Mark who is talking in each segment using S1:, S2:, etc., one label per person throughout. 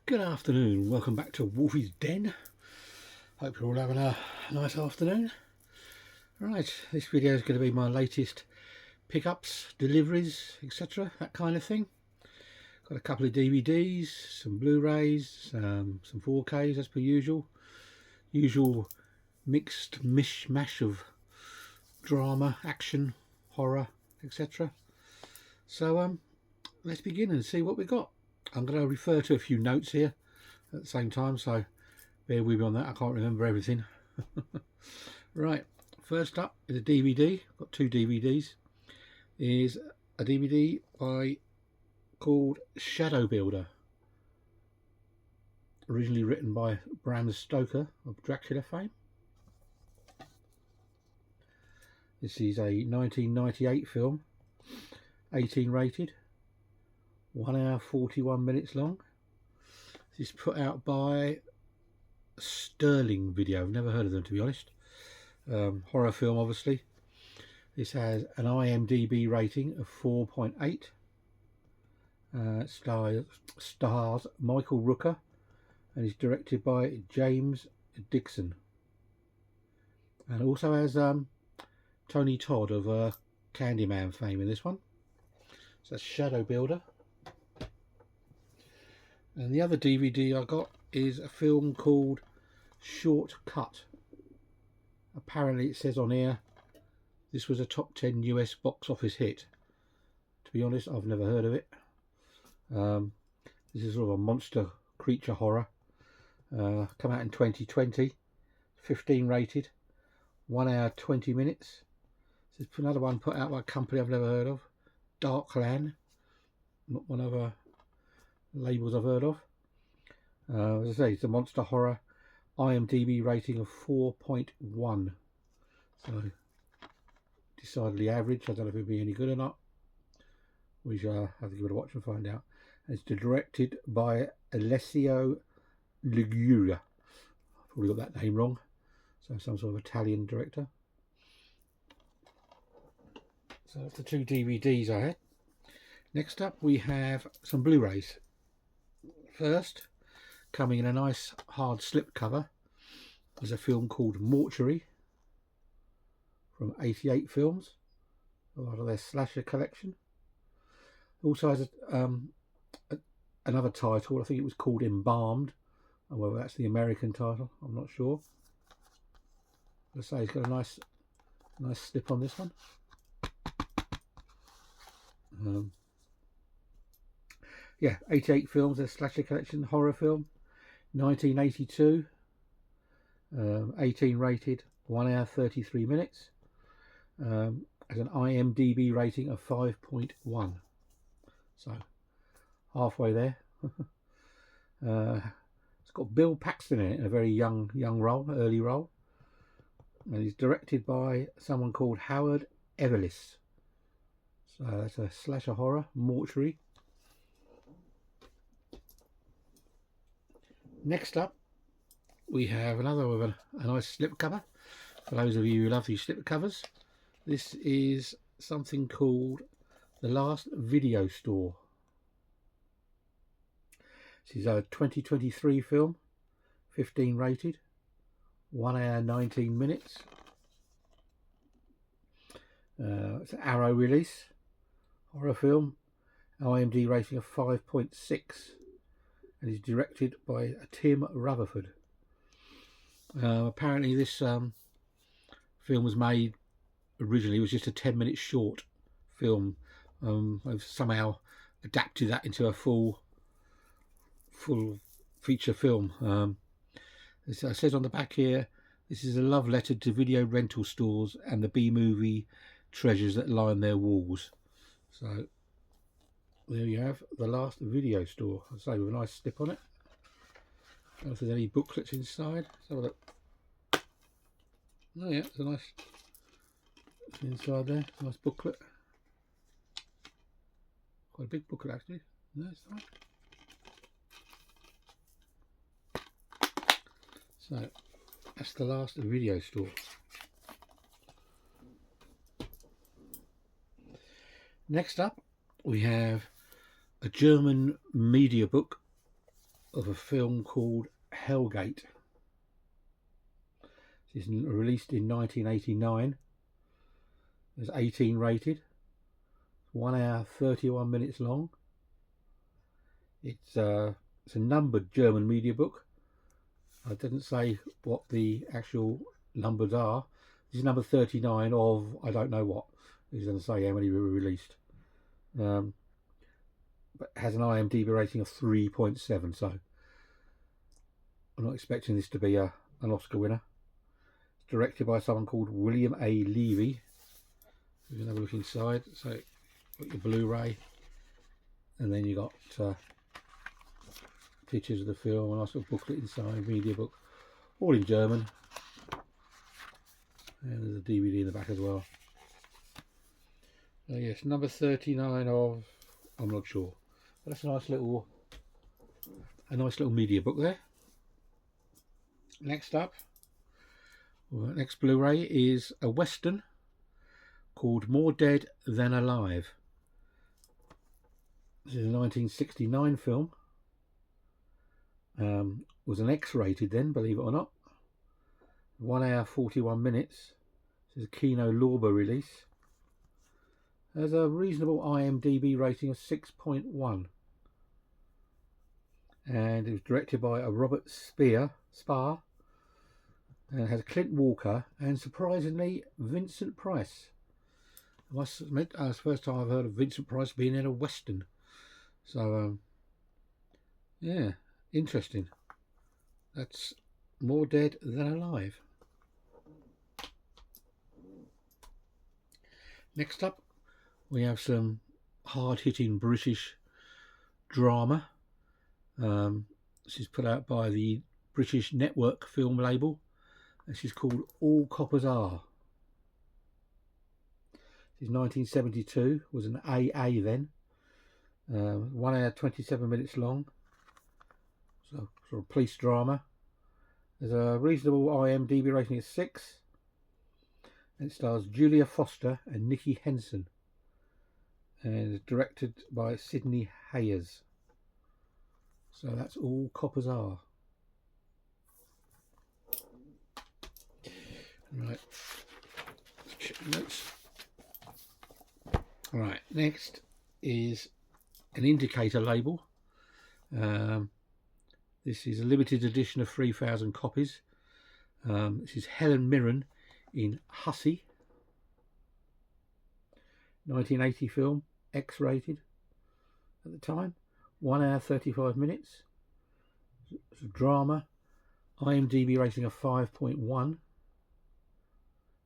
S1: Good afternoon, welcome back to Wolfie's Den. Hope you're all having a nice afternoon. Right, this video is going to be my latest pickups, deliveries, etc. That kind of thing. Got a couple of DVDs, some Blu-rays, some 4Ks as per usual. Usual mixed mishmash of drama, action, horror, etc. So let's begin and see what we got. I'm going to refer to a few notes here at the same time, so bear with me on that. I can't remember everything. Right, first up is a DVD. I've got two DVDs. Is a DVD called Shadow Builder, originally written by Bram Stoker of Dracula fame. This is a 1998 film, 18 rated, 1 hour 41 minutes long. This is put out by Sterling Video. I've never heard of them, to be honest. Horror film, obviously. This has an IMDb rating of 4.8. Stars Michael Rooker and is directed by James Dixon. And also has Tony Todd of Candyman fame in this one. So that's Shadow Builder. And the other DVD I got is a film called Short Cut. Apparently it says on here this was a top 10 US box office hit. To be honest, I've never heard of it. This is sort of a monster creature horror. Come out in 2020. 15 rated. 1 hour 20 minutes. This is another one put out by a company I've never heard of. Darkland. Not one of the labels I've heard of. As I say, it's a monster horror. IMDb rating of 4.1. So decidedly average. I don't know if it'll be any good or not. We shall have to give it a watch and find out. It's directed by Alessio Liguria. I've probably got that name wrong. So some sort of Italian director. So that's the two DVDs I had. Next up we have some Blu-rays. First, coming in a nice hard slipcover, is a film called Mortuary from 88 Films, a lot of their slasher collection. Also has another title. I think it was called Embalmed, and whether that's the American title, I'm not sure. Let's say it's got a nice slip on this one. Yeah, 88 Films, their slasher collection, horror film, 1982, 18 rated, 1 hour 33 minutes, has an IMDb rating of 5.1, so halfway there. It's got Bill Paxton in it, in a very young role, early role, and he's directed by someone called Howard Everlis. So that's a slasher horror, Mortuary. Next up, we have another with a nice slipcover. For those of you who love these slipcovers, this is something called The Last Video Store. This is a 2023 film, 15 rated, 1 hour 19 minutes. It's an Arrow release, horror film, IMDb rating of 5.6. and is directed by Tim Rutherford. Apparently this film was made originally, it was just a 10-minute short film. I've somehow adapted that into a full feature film. It says on the back here, this is a love letter to video rental stores and the B-movie treasures that line their walls. So there you have The Last Video Store. I say, with a nice slip on it. I don't know if there's any booklets inside. Let's have a look. Oh yeah, there's a nice inside there. Nice booklet. Quite a big booklet actually. No, it's not. So that's The Last Video Store. Next up we have a German media book of a film called Hellgate. This is released in 1989. It's 18 rated, 1 hour 31 minutes long. It's a numbered German media book. I didn't say what the actual numbers are. This is number 39 of I don't know what. It doesn't say how many were released. But it has an IMDb rating of 3.7, so I'm not expecting this to be an Oscar winner. It's directed by someone called William A. Levy. We can have a look inside. So, got your Blu-ray, and then you got pictures of the film, a nice little booklet inside, media book, all in German. And there's a DVD in the back as well. Yes, number 39 of, I'm not sure. But that's a nice little media book there. Next up, next Blu-ray is a Western called More Dead Than Alive. This is a 1969 film. Was an X-rated then, believe it or not. 1 hour 41 minutes. This is a Kino Lorber release. Has a reasonable IMDb rating of 6.1. And it was directed by a Robert Spar. And it has Clint Walker and, surprisingly, Vincent Price. I must admit, that's the first time I've heard of Vincent Price being in a Western. So, yeah, interesting. That's More Dead Than Alive. Next up, we have some hard-hitting British drama. This is put out by the British Network film label. This is called All Coppers Are. This is 1972, was an AA then. 1 hour 27 minutes long. So sort of police drama. There's a reasonable IMDb rating of 6. And it stars Julia Foster and Nicky Henson. And it's directed by Sidney Hayers. So that's All Coppers Are. Right. Let's check the notes. Right, next is an indicator label. This is a limited edition of 3,000 copies. This is Helen Mirren in Hussey. 1980 film, X-rated at the time. 1 hour 35 minutes. It's a drama. IMDb rating of 5.1.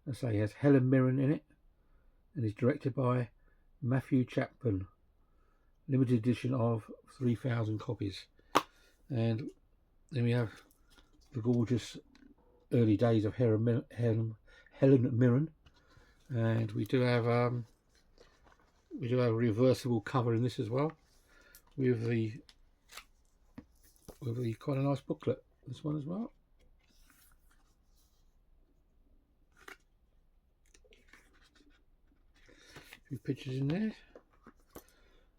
S1: I say it has Helen Mirren in it, and is directed by Matthew Chapman. Limited edition of 3,000 copies. And then we have the gorgeous early days of Helen Mirren, and we do have a reversible cover in this as well, with the quite a nice booklet. This one as well. A few pictures in there.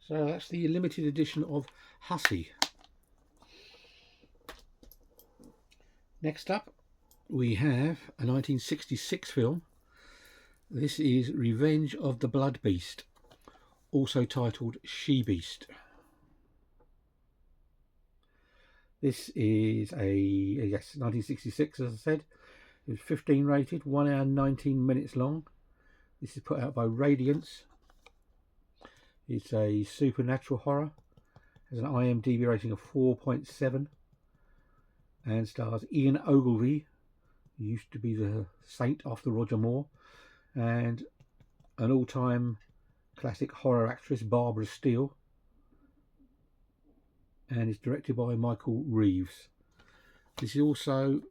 S1: So that's the limited edition of Hussey. Next up, we have a 1966 film. This is Revenge of the Blood Beast, also titled She Beast. This is a 1966, as I said. It was 15 rated, 1 hour 19 minutes long. This is put out by Radiance. It's a supernatural horror. Has an IMDb rating of 4.7 and stars Ian Ogilvy, who used to be the Saint after Roger Moore, and an all-time classic horror actress, Barbara Steele, and it's directed by Michael Reeves. This also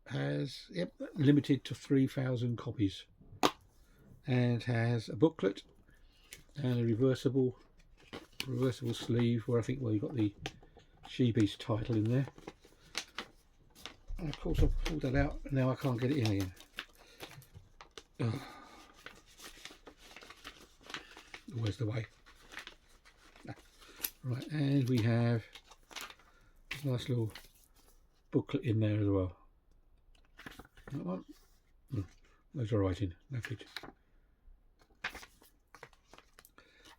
S1: has limited to 3,000 copies, and has a booklet and a reversible sleeve where I think you've got the She Beast title in there. And of course I've pulled that out, now I can't get it in again. Oh. Where's the way? Right, and we have Nice little booklet in there as well. That one. Those are writing, no pictures.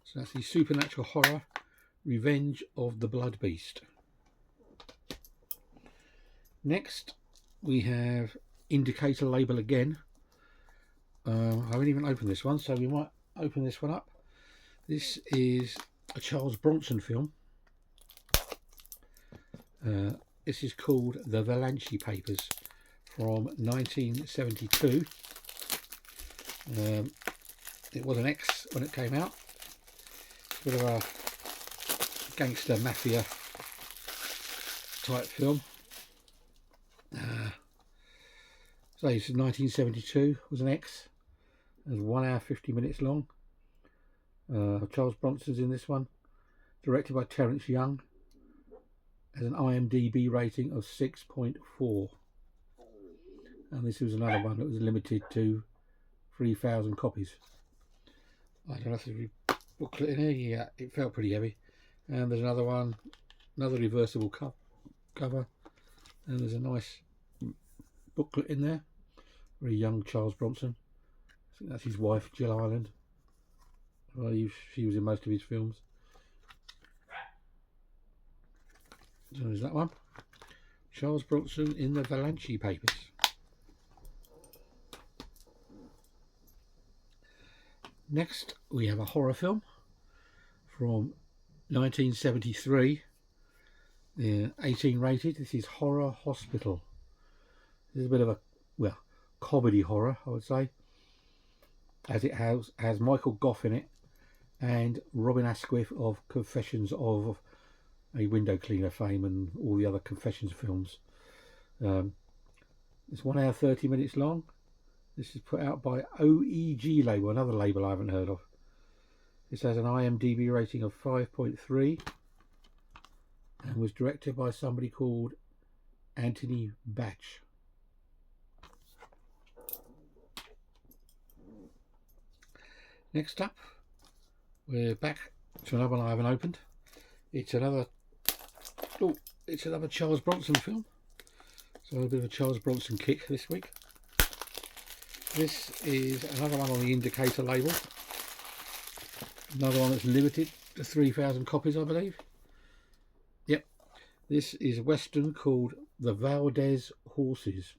S1: So that's the Supernatural Horror Revenge of the Blood Beast. Next we have indicator label again. I haven't even opened this one, so we might open this one up. This is a Charles Bronson film. This is called The Valanche Papers from 1972. It was an X when it came out. Bit of a gangster mafia type film. So this is 1972, was an X. It was 1 hour 50 minutes long. Charles Bronson's in this one. Directed by Terence Young. Has an IMDb rating of 6.4. And this was another one that was limited to 3,000 copies. I don't know if there's a booklet in here. Yeah, it felt pretty heavy. And there's another one, another reversible cover. And there's a nice booklet in there. Very young Charles Bronson. I think that's his wife, Jill Ireland. Well, she was in most of his films. So there's that one. Charles Bronson in the Valanche Papers. Next we have a horror film from 1973. 18 rated. This is Horror Hospital. This is a bit of a, well, comedy horror, I would say, as it has Michael Gough in it and Robin Asquith of Confessions of a Window Cleaner fame and all the other Confessions films. It's 1 hour 30 minutes long. This is put out by OEG label, another label I haven't heard of. This has an IMDb rating of 5.3 and was directed by somebody called Anthony Batch. Next up, we're back to another one I haven't opened. It's another Charles Bronson film. So a bit of a Charles Bronson kick this week. This is another one on the indicator label. Another one that's limited to 3,000 copies, I believe. Yep. This is a Western called The Valdez Horses.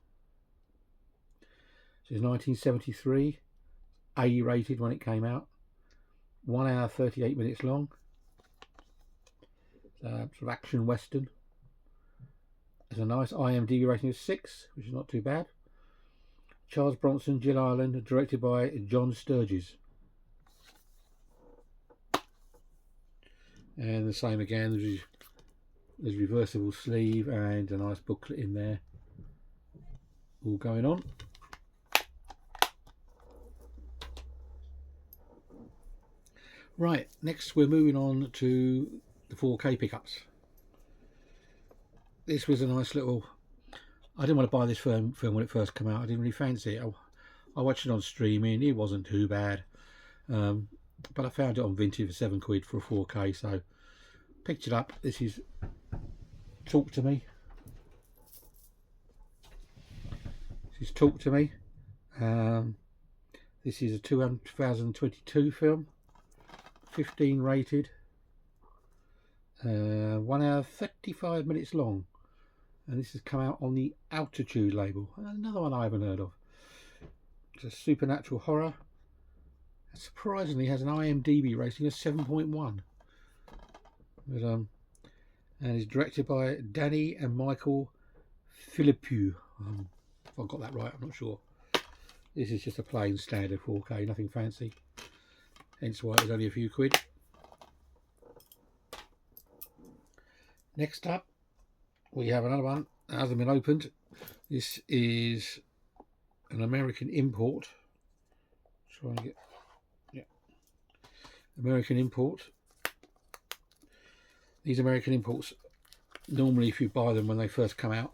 S1: This is 1973. A rated when it came out. 1 hour 38 minutes long. Sort of action Western. There's a nice IMDb rating of 6, which is not too bad. Charles Bronson, Jill Ireland, directed by John Sturges. And the same again, there's reversible sleeve and a nice booklet in there. All going on. Right, next we're moving on to the 4K pickups. This was a nice little... I didn't want to buy this film when it first came out. I didn't really fancy it. I watched it on streaming. It wasn't too bad. But I found it on Vinted for £7 for a 4K, so picked it up. This is Talk to Me. This is Talk to Me. This is a 2022 film. 15 rated. 1 hour 35 minutes long. And this has come out on the Altitude label. Another one I haven't heard of. It's a supernatural horror. It surprisingly has an IMDb rating of 7.1. And is directed by Danny and Michael Philippou. If I got that right, I'm not sure. This is just a plain standard 4K, nothing fancy. Hence why it's only a few quid. Next up, we have another one that hasn't been opened. This is an American import. Try and get, yeah, American import. These American imports, normally if you buy them when they first come out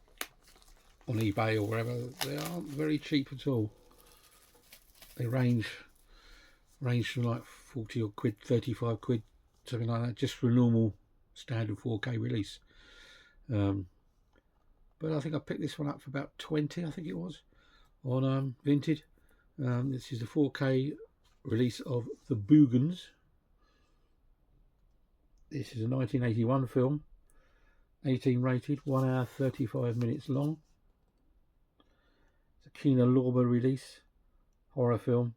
S1: on eBay or wherever, they aren't very cheap at all. They range from like 40 odd quid, 35 quid, something like that, just for a normal standard 4K release. But I think I picked this one up for about 20, I think it was, on Vinted. This is the 4K release of The Boogans. This is a 1981 film, 18 rated, 1 hour 35 minutes long. It's a Kino Lorber release, horror film,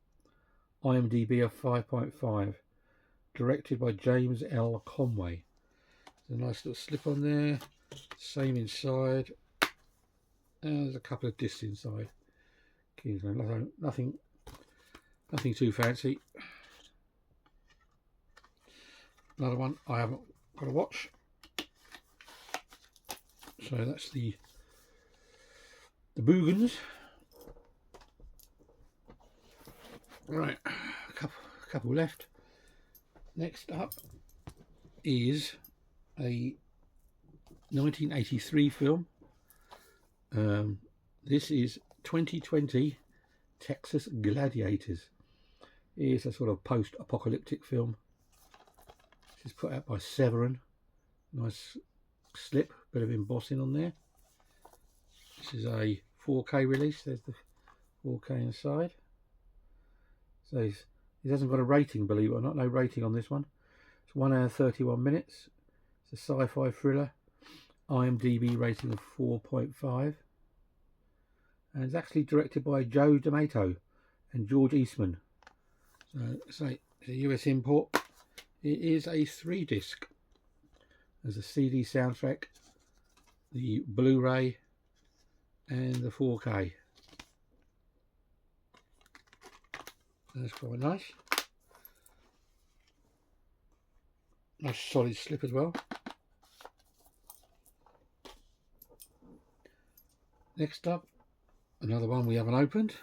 S1: IMDb of 5.5, directed by James L. Conway. There's a nice little slip on there, same inside, and there's a couple of discs inside. Nothing too fancy. Another one I haven't got to watch. So that's the Boogans. Right, a couple left. Next up is a 1983 film. This is 2020 Texas Gladiators. It's a sort of post-apocalyptic film. This is put out by Severin. Nice slip, bit of embossing on there. This is a 4K release. There's the 4K inside. So it hasn't got a rating, believe it or not. No rating on this one. It's 1 hour 31 minutes. It's a sci-fi thriller. IMDb rating of 4.5. And it's actually directed by Joe D'Amato and George Eastman. So it's a US import. It is a 3-disc. There's a CD soundtrack, the Blu-ray, and the 4K. That's quite nice. Nice solid slip as well. Next up, another one we haven't opened.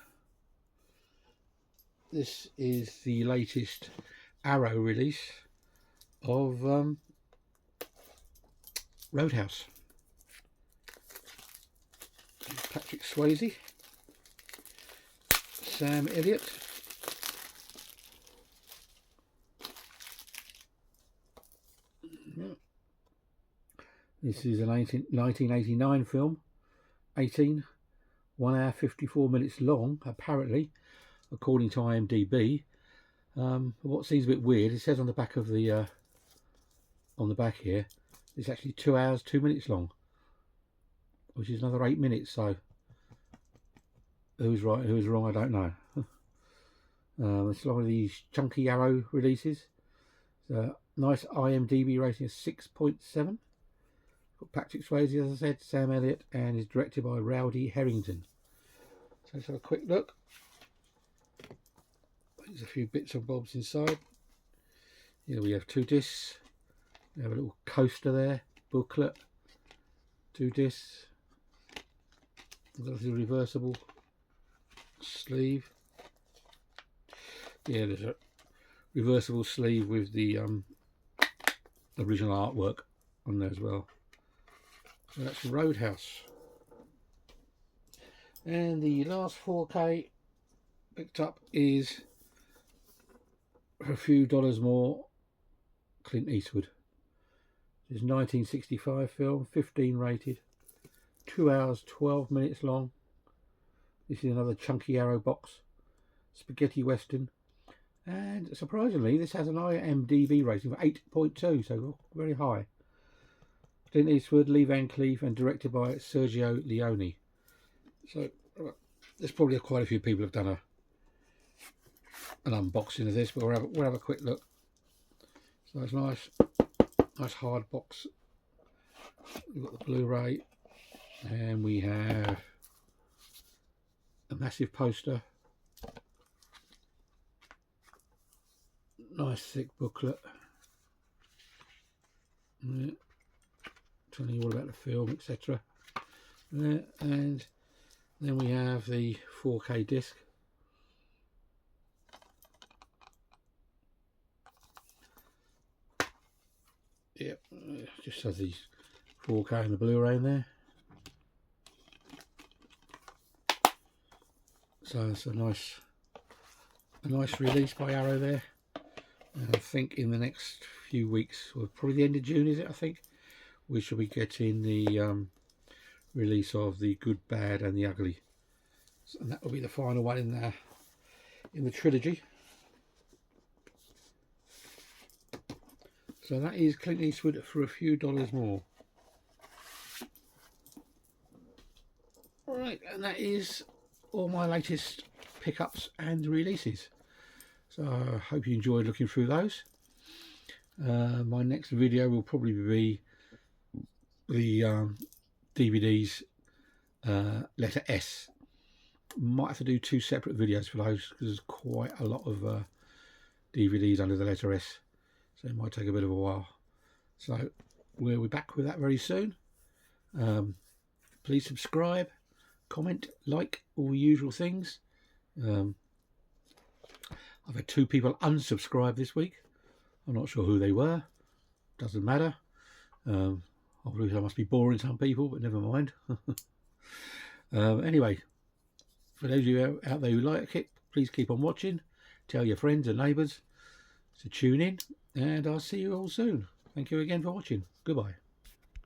S1: This is the latest Arrow release of Roadhouse. Patrick Swayze, Sam Elliott, this is a 1989 film, 1 hour 54 minutes long, apparently, according to IMDb. What seems a bit weird, it says on the back of the on the back here, it's actually 2 hours 2 minutes long, which is another 8 minutes. So who's right, who's wrong, I don't know. It's one of these chunky Arrow releases. So nice IMDb rating of 6.7. Got Patrick Swayze, as I said, Sam Elliott, and is directed by Rowdy Herrington. So let's have a quick look. There's a few bits and bobs inside. Here we have 2 discs. We have a little coaster there, booklet, 2 discs. We've got the reversible sleeve. Yeah, there's a reversible sleeve with the original artwork on there as well. So that's Roadhouse. And the last 4K picked up is, for a few dollars more, Clint Eastwood. This is 1965 film, 15 rated, 2 hours 12 minutes long. This is another chunky Arrow box, spaghetti western, and surprisingly this has an IMDb rating of 8.2, so very high. Clint Eastwood, Lee Van Cleef, and directed by Sergio Leone. So there's probably quite a few people have done an unboxing of this, but we'll have a quick look. So it's nice hard box. We've got the Blu-ray, and we have a massive poster, nice thick booklet, telling you all about the film, etc. And then we have the 4K disc. Yep, just has these 4K and the Blu-ray in there. So it's a nice release by Arrow there. And I think in the next few weeks, or probably the end of June, is it? I think we shall be getting the release of the Good, Bad and the Ugly, and that will be the final one in the trilogy. So that is Clint Eastwood for a few dollars more. Alright, and that is all my latest pickups and releases. So I hope you enjoyed looking through those. My next video will probably be the DVDs letter S. Might have to do 2 separate videos for those because there's quite a lot of DVDs under the letter S, so it might take a bit of a while. So we'll be back with that very soon. Please subscribe, comment, like, all the usual things. I've had 2 people unsubscribe this week. I'm not sure who they were. Doesn't matter. Obviously I must be boring some people, but never mind. Anyway, for those of you out there who like it, please keep on watching. Tell your friends and neighbours to tune in, and I'll see you all soon. Thank you again for watching. Goodbye.